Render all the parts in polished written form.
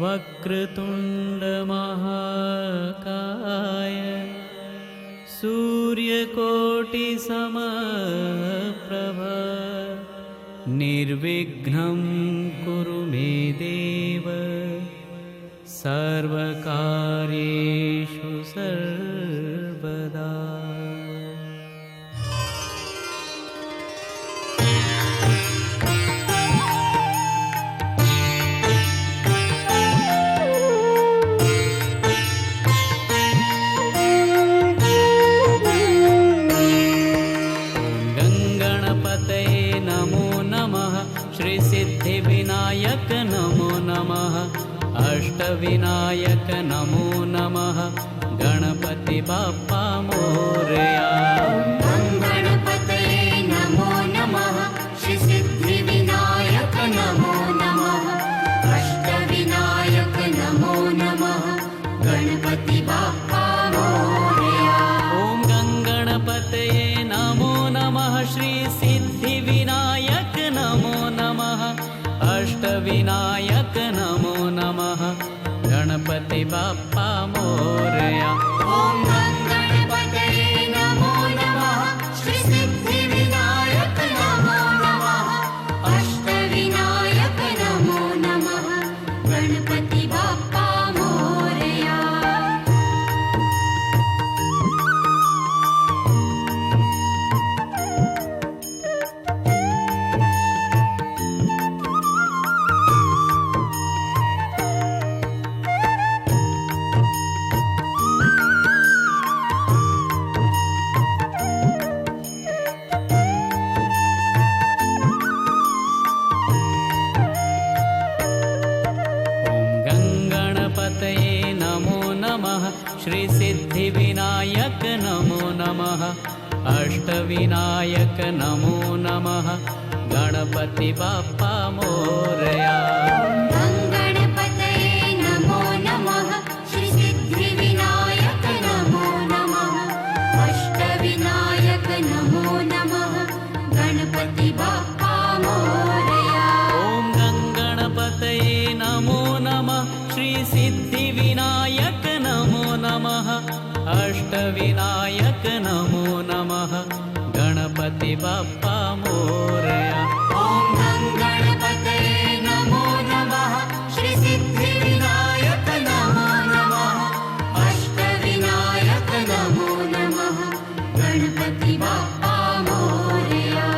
वक्रतुण्डमहाकाय सूर्यकोटिसमप्रभ निर्विघ्नं कुरु मे देव सर्वकार्येषु सर्वदा। सिद्धिविनायक नमो नमः। अष्टविनायक नमो नमः। गणपति बाप्पा मोरया। गणपतये नमो नमः। श्री सिद्धिविनायक नमो नमः। अष्टविनायक नमो नमः। गणपति बाप्पा मोरया। ॐ गणपतये नमो नमः। श्री सिद्धिविनायक नमो नमः। अष्टविनायक नमो नमः। गणपति बाप्पा मोरया। ॐ गणपतये नमो नमः। श्री सिद्धिविनायक नमो नमः। अष्टविनायक नमो नमः। गणपति बाप्पा मोरया। श्री सिद्धिविनायक नमो नमः। अष्टविनायक नमो नमः। गणपति बाप्पा मोरया। गणपतये नमो नमः। श्री सिद्धिविनायक नमो नमः। अष्टविनायक नमो नमः। गणपति बाप्पा मोरया। ॐ गणपतये नमो नमः। श्री सिद्धिविनायक नमो नमः। अष्टविनायक नमो नमः। गणपति बाप्पा मोरया। ॐ गणपतये नमो नमः। श्री सिद्धिविनायक नमो नमः। अष्टविनायक नमो नमः। गणपति बाप्पा मोरया।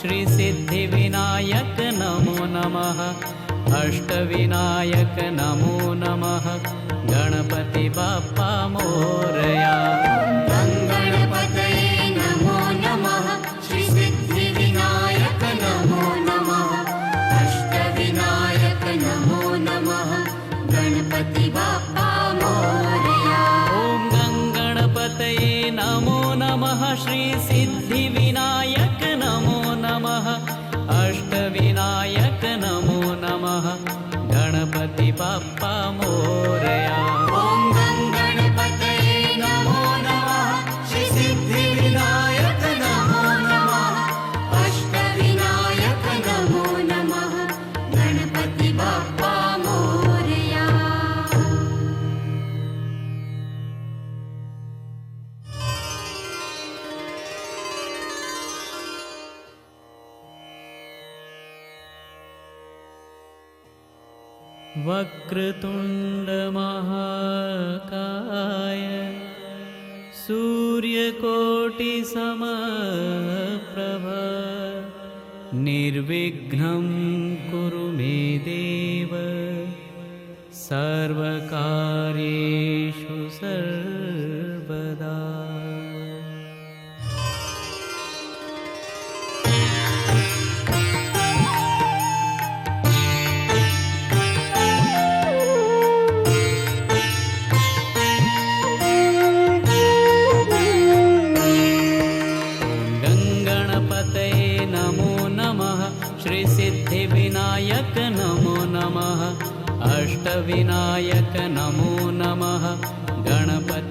श्री सिद्धिविनायक नमो नमः। अष्टविनायक नमो नमः। गणपति बाप्पा मोरया। गणपतये नमो नमः। श्री सिद्धिविनायक नमो नमः। अष्टविनायक नमो नमः। गणपति बाप्पा मोरया। ॐ गणपतये नमो नमः। श्री सिद्धिविनायक नमो नमः। अष्टविनायक नमो नमः। गणपति बाप्पा मोरया। ॐ गणपतये नमो नमः। श्री सिद्धिविनायक नमो नमः। अष्टविनायक नमो नमः। गणपति बाप्पा मोरया। वक्रतुण्डमहाकाय सूर्यकोटिसमप्रभ निर्विघ्नं कुरु मे देव सर्वकार्येषु सर्वदा। श्रीसिद्धिविनायक नमो नमः अष्टविनायक नमो नमः